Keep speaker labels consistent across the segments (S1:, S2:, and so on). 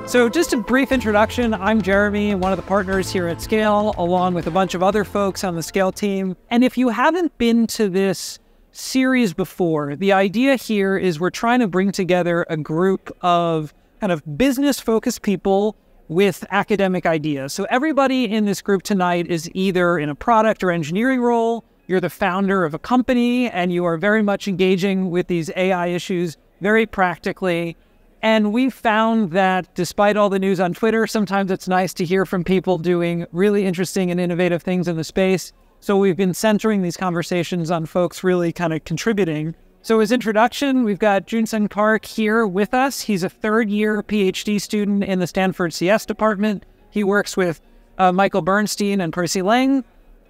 S1: So just a brief introduction, I'm Jeremy, one of the partners here at Scale, along with a bunch of other folks on the Scale team. And if you haven't been to this series before, the idea here is we're trying to bring together a group of kind of business-focused people with academic ideas. So everybody in this group tonight is either in a product or engineering role, you're the founder of a company, and you are very much engaging with these AI issues very practically. And we've found that despite all the news on Twitter, sometimes it's nice to hear from people doing really interesting and innovative things in the space. So we've been centering these conversations on folks really kind of contributing. So as introduction, we've got Joon Sung Park here with us. He's a third-year PhD student in the Stanford CS department. He works with Michael Bernstein and Percy Lang,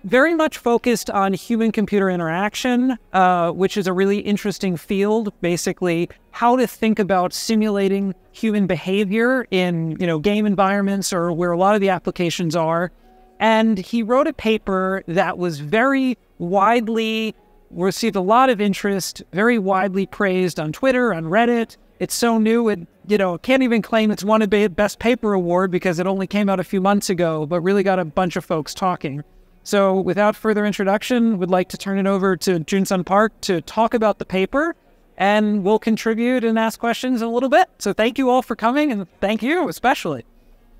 S1: very much focused on human-computer interaction, which is a really interesting field, basically how to think about simulating human behavior in, game environments or where a lot of the applications are. And he wrote a paper that was very widely, received a lot of interest, very widely praised on Twitter, on Reddit. It's so new, it can't even claim it's won a Best Paper Award because it only came out a few months ago, but really got a bunch of folks talking. So without further introduction, would like to turn it over to Joon Sung Park to talk about the paper, and we'll contribute and ask questions in a little bit. So thank you all for coming, and thank you especially.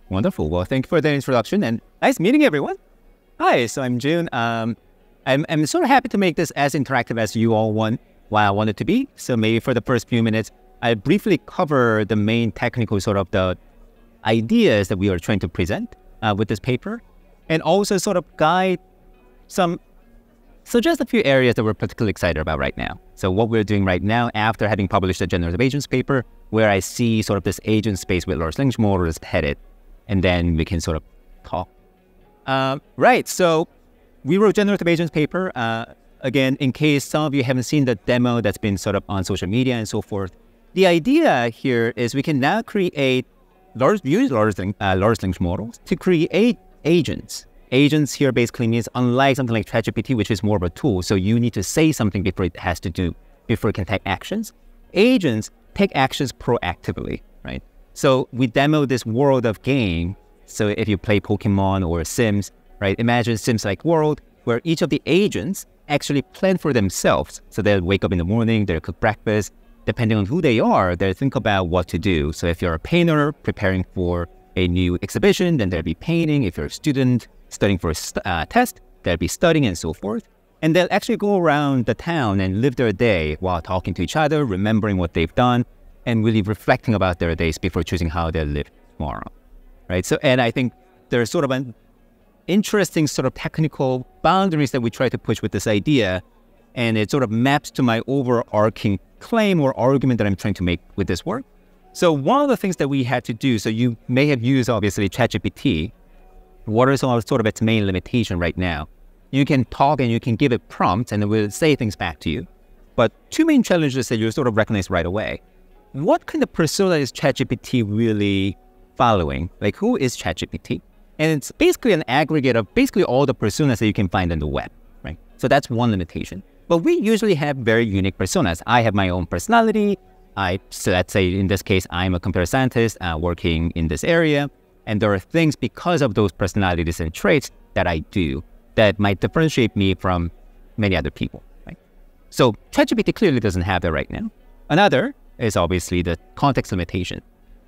S2: Wonderful. Well, thank you for the introduction, and nice meeting everyone. Hi, so I'm Joon. I'm sort of happy to make this as interactive as you all want I want it to be. So maybe for the first few minutes, I'll briefly cover the main technical sort of the ideas that we are trying to present with this paper, and also sort of suggest a few areas that we're particularly excited about right now. So what we're doing right now, after having published the Generative Agents paper, where I see sort of this agent space with large language models headed, and then we can sort of talk. Right, so we wrote Generative Agents paper. Again, in case some of you haven't seen the demo that's been sort of on social media and so forth, the idea here is we can now create large language models to create agents. Agents here basically means, unlike something like ChatGPT, which is more of a tool, so you need to say something before it can take actions. Agents take actions proactively, right? So we demo this world of game. So if you play Pokemon or Sims, right? Imagine Sims-like world where each of the agents actually plan for themselves. So they'll wake up in the morning, they'll cook breakfast. Depending on who they are, they'll think about what to do. So if you're a painter preparing for a new exhibition, then they'll be painting. If you're a student studying for a test, they'll be studying and so forth. And they'll actually go around the town and live their day while talking to each other, remembering what they've done, and really reflecting about their days before choosing how they'll live tomorrow, right? So, and I think there's sort of an interesting sort of technical boundaries that we try to push with this idea, and it sort of maps to my overarching claim or argument that I'm trying to make with this work. So one of the things that we had to do, so you may have used obviously ChatGPT. What is sort of its main limitation right now? You can talk and you can give it prompts and it will say things back to you. But two main challenges that you sort of recognize right away. What kind of persona is ChatGPT really following? Like, who is ChatGPT? And it's basically an aggregate of basically all the personas that you can find on the web, right? So that's one limitation. But we usually have very unique personas. I have my own personality. So let's say in this case, I'm a computer scientist working in this area. And there are things because of those personalities and traits that I do that might differentiate me from many other people, right? So ChatGPT clearly doesn't have that right now. Another is obviously the context limitation.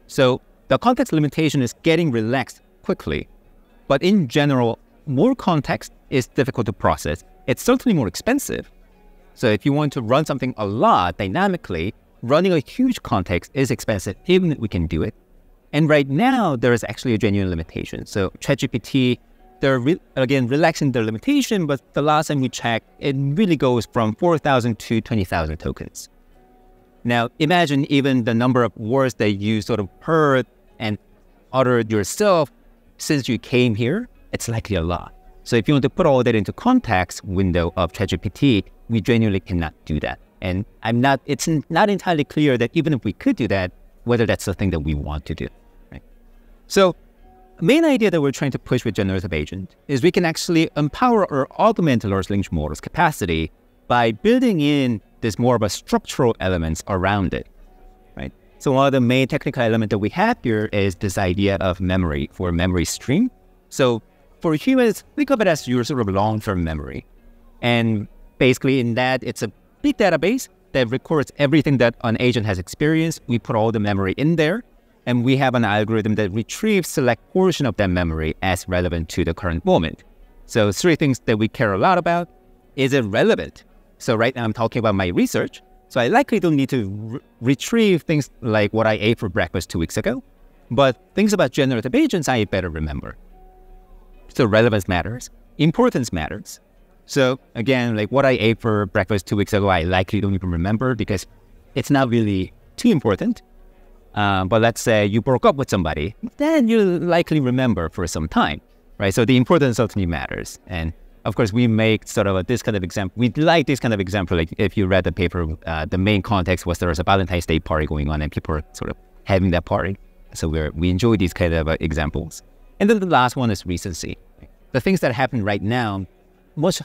S2: So the context limitation is getting relaxed quickly. But in general, more context is difficult to process. It's certainly more expensive. So if you want to run something a lot dynamically, running a huge context is expensive, even if we can do it. And right now, there is actually a genuine limitation. So ChatGPT, they're again relaxing their limitation, but the last time we checked, it really goes from 4,000 to 20,000 tokens. Now, imagine even the number of words that you sort of heard and uttered yourself since you came here, it's likely a lot. So if you want to put all that into context window of ChatGPT, we genuinely cannot do that. And it's not entirely clear that even if we could do that, whether that's the thing that we want to do, right? So the main idea that we're trying to push with Generative Agent is we can actually empower or augment large language models' capacity by building in this more of a structural elements around it, right? So one of the main technical elements that we have here is this idea of memory for memory stream. So for humans, think of it as your sort of long-term memory. And basically in that, it's a big database that records everything that an agent has experienced. We put all the memory in there, and we have an algorithm that retrieves select portion of that memory as relevant to the current moment. So 3 things that we care a lot about. Is it relevant? So right now I'm talking about my research. So I likely don't need to retrieve things like what I ate for breakfast 2 weeks ago. But things about generative agents, I better remember. So relevance matters. Importance matters. So again, like what I ate for breakfast 2 weeks ago, I likely don't even remember because it's not really too important. But let's say you broke up with somebody, then you'll likely remember for some time, right? So the importance certainly matters. And of course, we make sort of this kind of example. We like this kind of example. Like if you read the paper, the main context was there was a Valentine's Day party going on and people were sort of having that party. So we enjoy these kind of examples. And then the last one is recency. The things that happen right now, much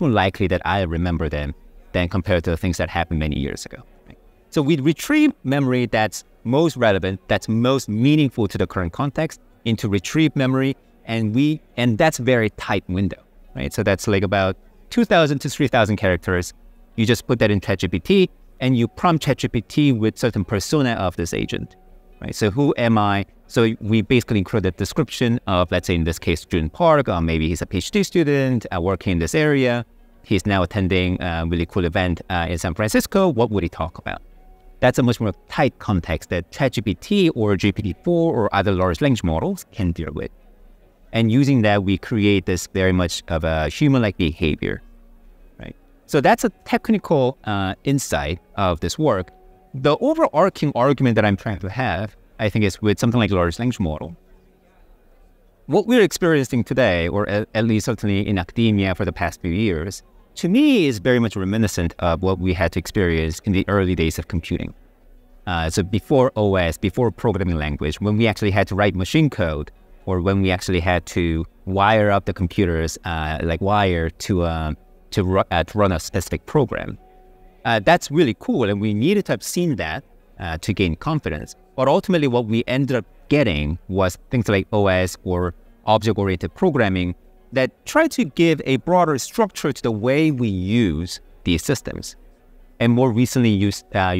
S2: more likely that I remember them than compared to the things that happened many years ago. Right? So we retrieve memory that's most relevant, that's most meaningful to the current context into retrieve memory, and that's a very tight window, right? So that's like about 2,000 to 3,000 characters. You just put that in ChatGPT, and you prompt ChatGPT with certain persona of this agent, right? So who am I? So we basically include a description of, let's say in this case, Joon Park, or maybe he's a PhD student working in this area. He's now attending a really cool event in San Francisco. What would he talk about? That's a much more tight context that ChatGPT or GPT-4 or other large language models can deal with. And using that, we create this very much of a human-like behavior, right? So that's a technical insight of this work. The overarching argument that I'm trying to have, I think, is with something like large language model. What we're experiencing today, or at least certainly in academia for the past few years, to me is very much reminiscent of what we had to experience in the early days of computing. So before OS, before programming language, when we actually had to write machine code, or when we actually had to wire up the computers, like wire to run a specific program. That's really cool, and we needed to have seen that to gain confidence. But ultimately, what we ended up getting was things like OS or object-oriented programming that try to give a broader structure to the way we use these systems. And more recently, you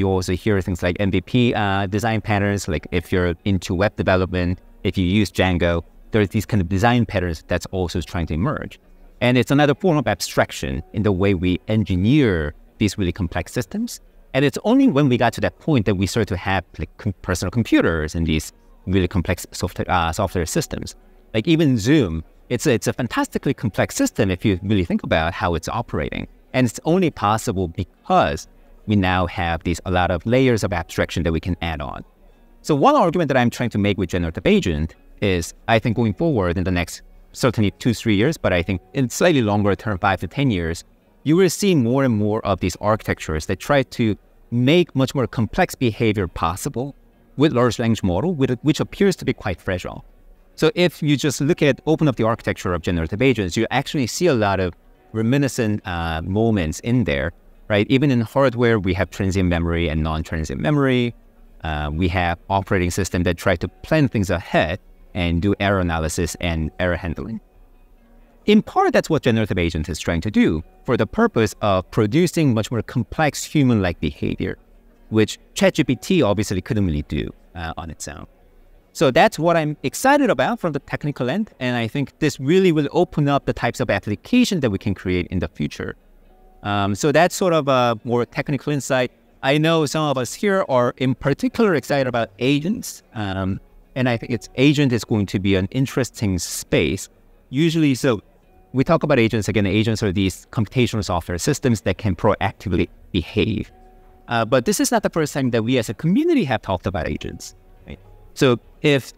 S2: also hear things like MVP design patterns. Like if you're into web development, if you use Django, there's these kind of design patterns that's also trying to emerge. And it's another form of abstraction in the way we engineer these really complex systems. And it's only when we got to that point that we start to have like personal computers and these really complex software systems. Like even Zoom, it's a fantastically complex system if you really think about how it's operating. And it's only possible because we now have a lot of layers of abstraction that we can add on. So one argument that I'm trying to make with generative agent is, I think going forward in the next certainly 2-3 years, but I think in slightly longer term, 5 to 10 years, you will see more and more of these architectures that try to make much more complex behavior possible with large language model, which appears to be quite fragile. So if you just open up the architecture of generative agents, you actually see a lot of reminiscent moments in there, right? Even in hardware, we have transient memory and non-transient memory. We have operating system that try to plan things ahead and do error analysis and error handling. In part, that's what generative agent is trying to do for the purpose of producing much more complex human-like behavior, which ChatGPT obviously couldn't really do on its own. So that's what I'm excited about from the technical end, and I think this really will open up the types of applications that we can create in the future. So that's sort of a more technical insight. I know some of us here are in particular excited about agents, and I think agent is going to be an interesting space. Usually, so we talk about agents, again, agents are these computational software systems that can proactively behave. But this is not the first time that we as a community have talked about agents. Right? So if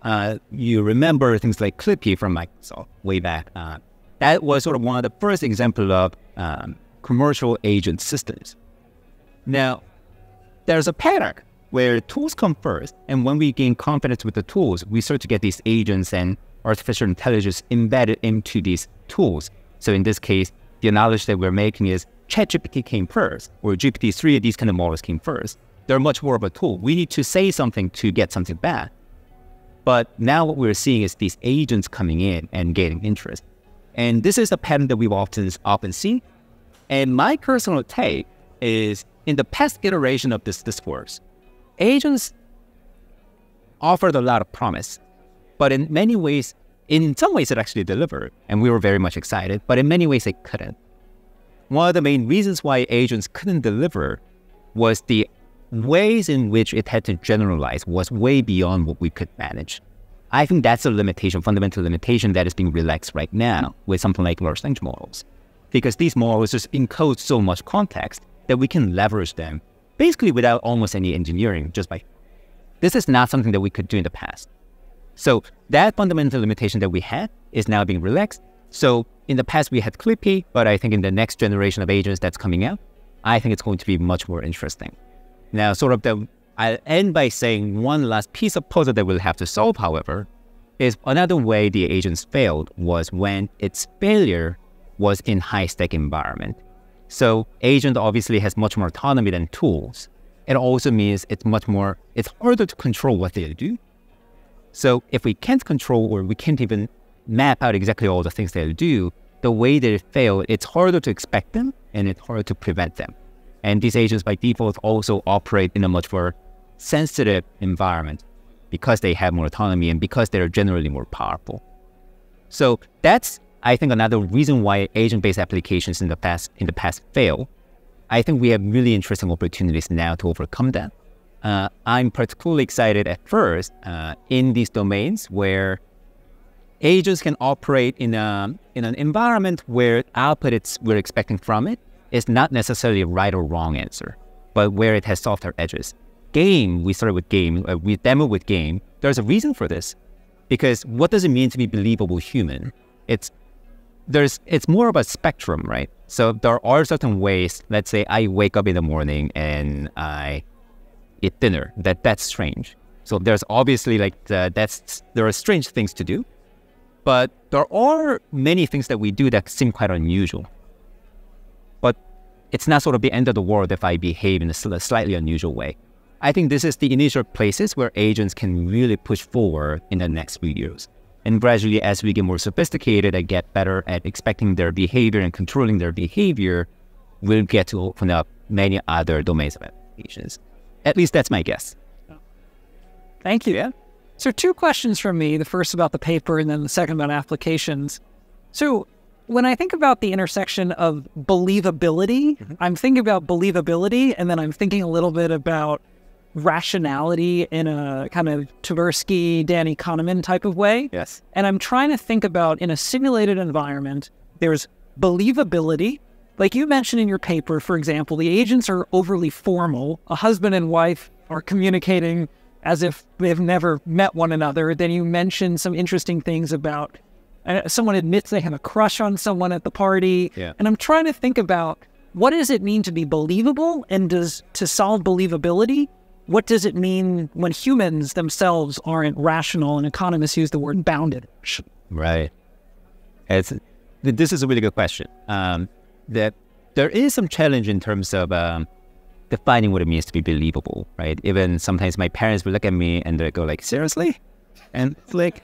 S2: you remember things like Clippy from Microsoft way back, that was sort of one of the first examples of commercial agent systems. Now, there's a pattern where tools come first, and when we gain confidence with the tools, we start to get these agents and artificial intelligence embedded into these tools. So in this case, the analogy that we're making is ChatGPT came first, or GPT-3, these kind of models came first. they're much more of a tool. We need to say something to get something back. But now what we're seeing is these agents coming in and gaining interest. And this is a pattern that we've often seen. And my personal take is, in the past iteration of this discourse, agents offered a lot of promise. But in many ways, in some ways it actually delivered. And we were very much excited. But in many ways it couldn't. One of the main reasons why agents couldn't deliver was the ways in which it had to generalize was way beyond what we could manage. I think that's a limitation, fundamental limitation that is being relaxed right now with something like large language models. Because these models just encode so much context that we can leverage them basically without almost any engineering, just by... This is not something that we could do in the past. So that fundamental limitation that we had is now being relaxed. So in the past we had Clippy, but I think in the next generation of agents that's coming out, I think it's going to be much more interesting. Now, I'll end by saying one last piece of puzzle that we'll have to solve, however, is another way the agents failed was when its failure was in high-stake environment. So agent obviously has much more autonomy than tools. It also means it's harder to control what they do. So if we can't control or we can't even map out exactly all the things they'll do, the way they fail, it's harder to expect them and it's harder to prevent them. And these agents by default also operate in a much more sensitive environment because they have more autonomy and because they're generally more powerful. So that's, I think, another reason why agent-based applications in the past fail. I think we have really interesting opportunities now to overcome that. I'm particularly excited at first in these domains where agents can operate in an environment where output we're expecting from it is not necessarily a right or wrong answer, but where it has softer edges. We started with game, we demoed with game. There's a reason for this, because what does it mean to be believable human? It's more of a spectrum, right? So there are certain ways, let's say I wake up in the morning and I eat dinner, that's strange. So there's obviously there are strange things to do, but there are many things that we do that seem quite unusual. But it's not sort of the end of the world if I behave in a slightly unusual way. I think this is the initial places where agents can really push forward in the next few years. And gradually, as we get more sophisticated and get better at expecting their behavior and controlling their behavior, we'll get to open up many other domains of applications. At least that's my guess.
S1: Thank you.
S2: Yeah.
S1: So 2 questions from me, the first about the paper and then the second about applications. So when I think about the intersection of believability, I'm thinking about believability, and then I'm thinking a little bit about rationality in a kind of Tversky, Danny Kahneman type of way.
S2: Yes.
S1: And I'm trying to think about, in a simulated environment, there's believability. Like you mentioned in your paper, for example, the agents are overly formal. A husband and wife are communicating as if they've never met one another. Then you mentioned some interesting things about someone admits they have a crush on someone at the party.
S2: Yeah.
S1: And I'm trying to think about, what does it mean to be believable? And to solve believability, what does it mean when humans themselves aren't rational? And economists use the word bounded.
S2: Right. This is a really good question. That there is some challenge in terms of defining what it means to be believable, right? Even sometimes my parents will look at me and they go like, seriously? And it's like,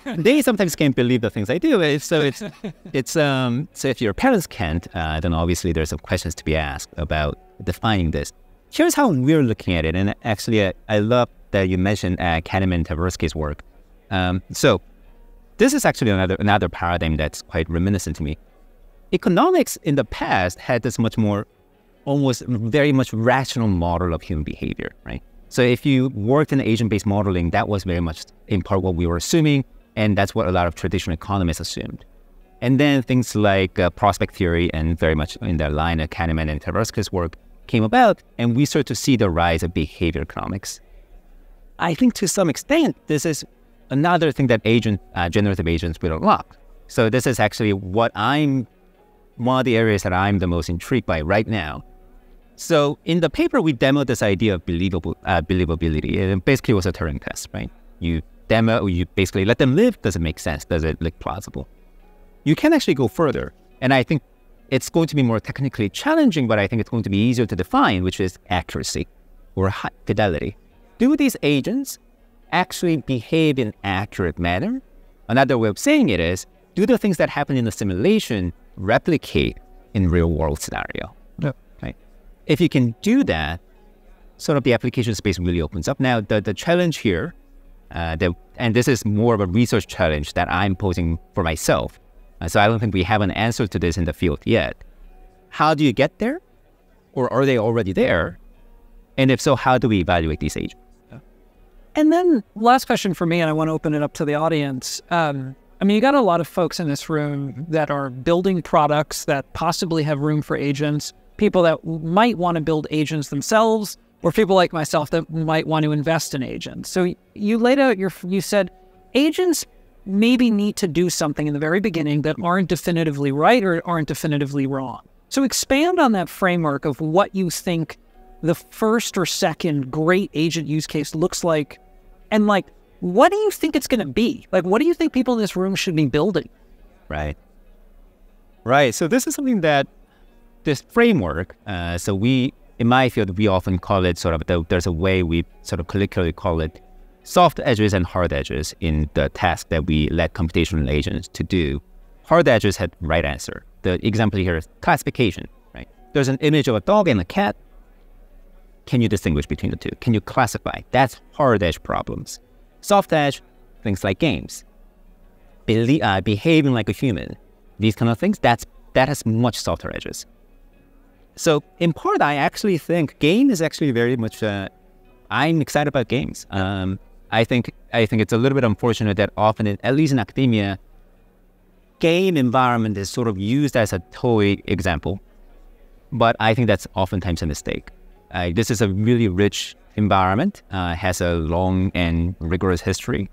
S2: they sometimes can't believe the things I do. So if your parents can't, then obviously there's some questions to be asked about defining this. Here's how we're looking at it. And actually, I love that you mentioned Kahneman and Tversky's work. So this is actually another paradigm that's quite reminiscent to me. Economics in the past had this almost very much rational model of human behavior, right? So if you worked in agent-based modeling, that was very much in part what we were assuming, and that's what a lot of traditional economists assumed. And then things like prospect theory, and very much in the line of Kahneman and Tversky's work, came about, and we start to see the rise of behavior economics. I think to some extent, this is another thing that generative agents will unlock. So this is actually one of the areas that I'm the most intrigued by right now. So in the paper, we demoed this idea of believability. It basically was a Turing test, right? You basically let them live. Does it make sense? Does it look plausible? You can actually go further. And I think it's going to be more technically challenging, but I think it's going to be easier to define, which is accuracy. or high fidelity. Do these agents actually behave in accurate manner? Another way of saying it is, do the things that happen in the simulation replicate in real world scenario?
S1: Yeah.
S2: Right? If you can do that, sort of the application space really opens up. Now, the challenge here, and this is more of a research challenge that I'm posing for myself. So I don't think we have an answer to this in the field yet. How do you get there? Or are they already there? And if so, how do we evaluate these agents?
S1: And then last question for me, and I want to open it up to the audience. I mean, you got a lot of folks in this room that are building products that possibly have room for agents, people that might want to build agents themselves, or people like myself that might want to invest in agents. So you laid out you said agents maybe need to do something in the very beginning that aren't definitively right or aren't definitively wrong. So expand on that framework of what you think the first or second great agent use case looks like, and like, what do you think it's going to be? Like, what do you think people in this room should be building?
S2: Right. So this is something that this framework, so we, in my field, we often call it sort of, there's a way we sort of colloquially call it soft edges and hard edges in the task that we let computational agents to do. Hard edges had right answer. The example here is classification, right? There's an image of a dog and a cat. Can you distinguish between the two? Can you classify? That's hard edge problems. Soft edge, things like games. Behaving like a human. These kind of things, that has much softer edges. So in part, I actually think game is actually very much, I'm excited about games. I think it's a little bit unfortunate that often, at least in academia, game environment is sort of used as a toy example. But I think that's oftentimes a mistake. This is a really rich environment, has a long and rigorous history,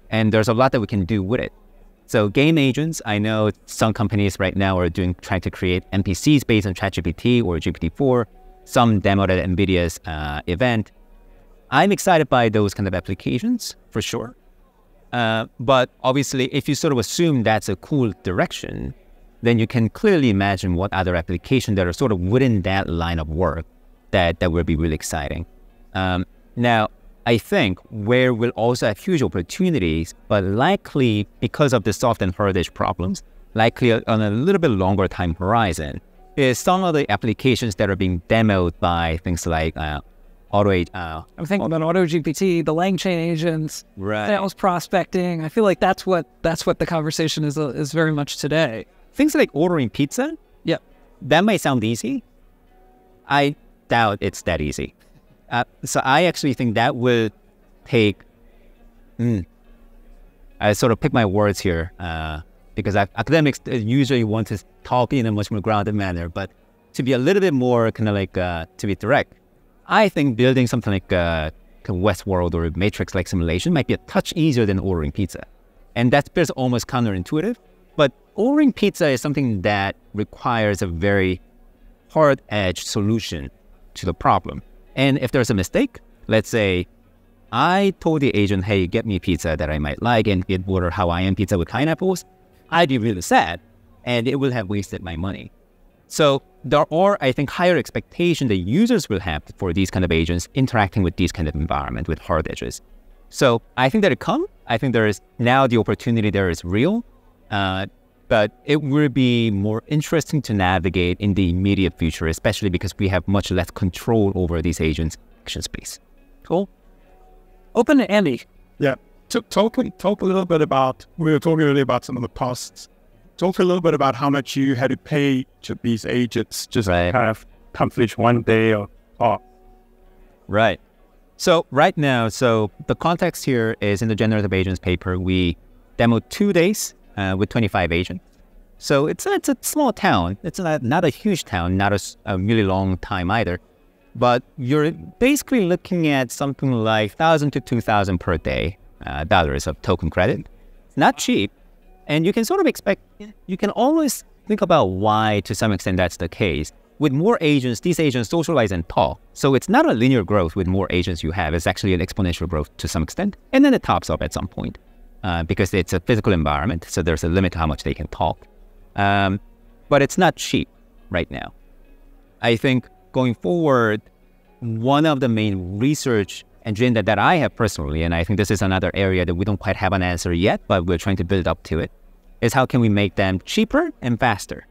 S2: and there's a lot that we can do with it. So game agents, I know some companies right now are trying to create NPCs based on ChatGPT or GPT-4. Some demoed at NVIDIA's event. I'm excited by those kind of applications, for sure. But obviously, if you sort of assume that's a cool direction, then you can clearly imagine what other applications that are sort of within that line of work that would be really exciting. Now, I think where we'll also have huge opportunities, but likely because of the soft and hard edge problems, likely on a little bit longer time horizon, is some of the applications that are being demoed by things like I'm thinking
S1: about AutoGPT, the LangChain agents,
S2: right,
S1: sales prospecting. I feel like that's what the conversation is very much today.
S2: Things like ordering pizza.
S1: Yeah,
S2: that might sound easy. I doubt it's that easy. So I actually think that would take. I sort of pick my words here because academics usually want to talk in a much more grounded manner. But to be a little bit more kind of like to be direct, I think building something like Westworld or Matrix-like simulation might be a touch easier than ordering pizza. And that's almost counterintuitive. But ordering pizza is something that requires a very hard-edged solution to the problem. And if there's a mistake, let's say I told the agent, hey, get me pizza that I might like, and it ordered Hawaiian pizza with pineapples, I'd be really sad, and it will have wasted my money. So there are, I think, higher expectations that users will have for these kind of agents interacting with these kind of environment with hard edges. So I think that I think there is now the opportunity there is real, but it will be more interesting to navigate in the immediate future, especially because we have much less control over these agents' action space.
S1: Cool. Open to Andy.
S3: Yeah. Talk a little bit about, we were talking earlier about some of the costs. Talk a little bit about how much you had to pay to these agents just to kind of accomplish one day or.
S2: Right. So right now, the context here is in the Generative Agents paper, we demoed 2 days with 25 agents. So it's a small town. It's not a huge town, not a really long time either. But you're basically looking at something like $1,000 to $2,000 per day dollars of token credit. It's not cheap. And you can sort of you can always think about why to some extent that's the case. With more agents, these agents socialize and talk. So it's not a linear growth with more agents you have. It's actually an exponential growth to some extent. And then it tops up at some point because it's a physical environment. So there's a limit to how much they can talk. But it's not cheap right now. I think going forward, one of the main research agenda that I have personally, and I think this is another area that we don't quite have an answer yet, but we're trying to build up to it, is how can we make them cheaper and faster,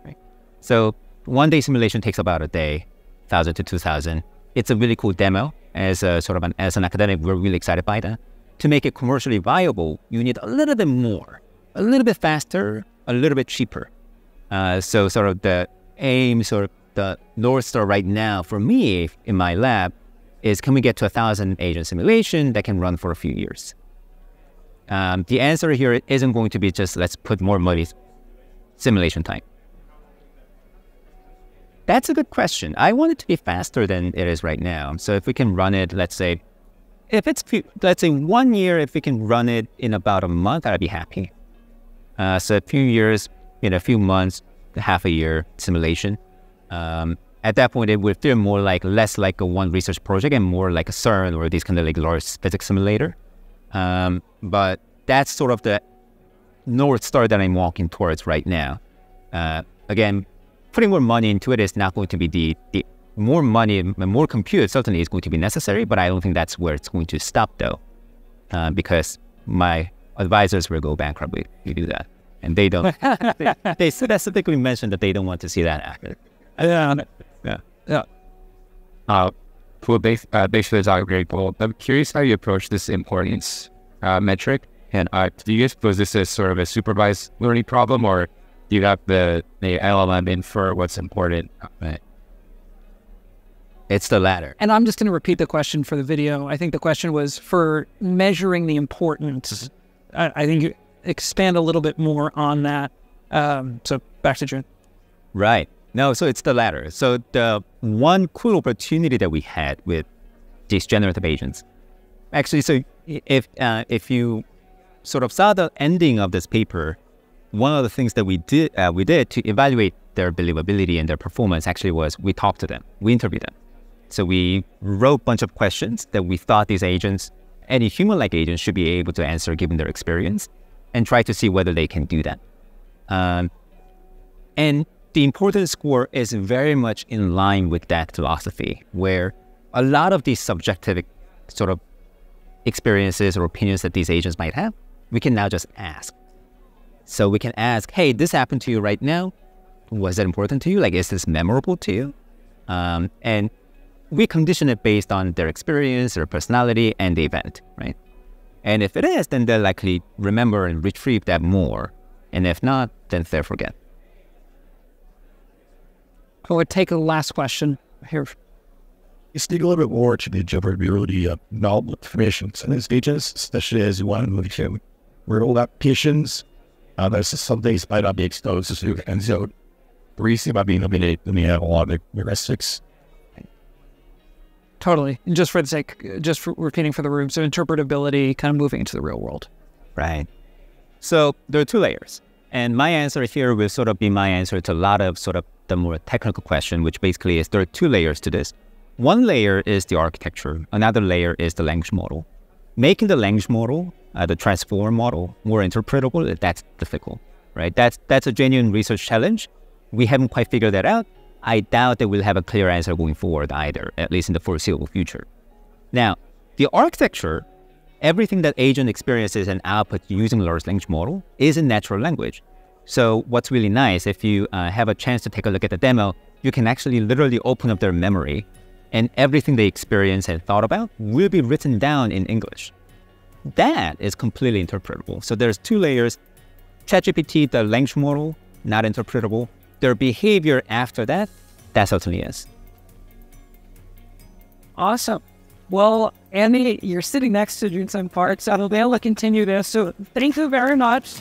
S2: right? So one-day simulation takes about a day, 1,000 to 2,000. It's a really cool demo. As an academic, we're really excited by that. To make it commercially viable, you need a little bit more, a little bit faster, a little bit cheaper. So sort of the aim, sort of the North Star right now for me in my lab is, can we get to 1,000 agent simulation that can run for a few years? The answer here isn't going to be just, let's put more money simulation time. That's a good question. I want it to be faster than it is right now. So if we can run it, let's say 1 year, if we can run it in about a month, I'd be happy. So a few years, in a few months, half a year simulation. At that point, it would feel less like a one research project and more like a CERN or these kind of like large physics simulator. But that's sort of the North Star that I'm walking towards right now. Again, putting more money into it is not going to be the more money, more compute certainly is going to be necessary, but I don't think that's where it's going to stop though, because my advisors will go bankrupt if you do that. And they don't, they specifically mentioned that they don't want to see that happen.
S4: Well, basically, it's all great. Well, I'm curious how you approach this importance metric. And do you suppose this is sort of a supervised learning problem, or do you have the LLM infer what's important?
S2: It's the latter.
S1: And I'm just going to repeat the question for the video. I think the question was for measuring the importance. I think you expand a little bit more on that. So back to Joon.
S2: Right. No, so it's the latter. So the one cool opportunity that we had with these generative agents, actually, so if you sort of saw the ending of this paper, one of the things that we did to evaluate their believability and their performance actually was we talked to them, we interviewed them. So we wrote a bunch of questions that we thought these agents, any human-like agents, should be able to answer given their experience, and try to see whether they can do that. And the importance score is very much in line with that philosophy, where a lot of these subjective sort of experiences or opinions that these agents might have, we can now just ask. So we can ask, hey, this happened to you right now. Was it important to you? Like, is this memorable to you? And we condition it based on their experience, their personality, and the event, right? And if it is, then they'll likely remember and retrieve that more. And if not, then they'll forget.
S1: I would take a last question here.
S3: You speak a little bit more to the observability of novel information in these agents, especially as you want to move to real applications. There's some things might not be exposed to, and so the reason about being eliminated, we have a lot of heuristics.
S1: Totally. And just for the sake, just for repeating for the room, so interpretability, kind of moving into the real world.
S2: Right. So there are two layers. And my answer here will sort of be my answer to a lot of sort of the more technical question, which basically is there are two layers to this. One layer is the architecture. Another layer is the language model. Making the language model, the transform model, more interpretable, that's difficult, right? That's a genuine research challenge. We haven't quite figured that out. I doubt that we'll have a clear answer going forward either, at least in the foreseeable future. Now, the architecture, everything that agent experiences and output using large language model is in natural language. So what's really nice, if you have a chance to take a look at the demo, you can actually literally open up their memory, and everything they experienced and thought about will be written down in English. That is completely interpretable. So there's two layers. ChatGPT, the language model, not interpretable. Their behavior after that, that certainly is.
S1: Awesome. Well, Andy, you're sitting next to Joon Sung Park, so they'll continue this. So thank you very much.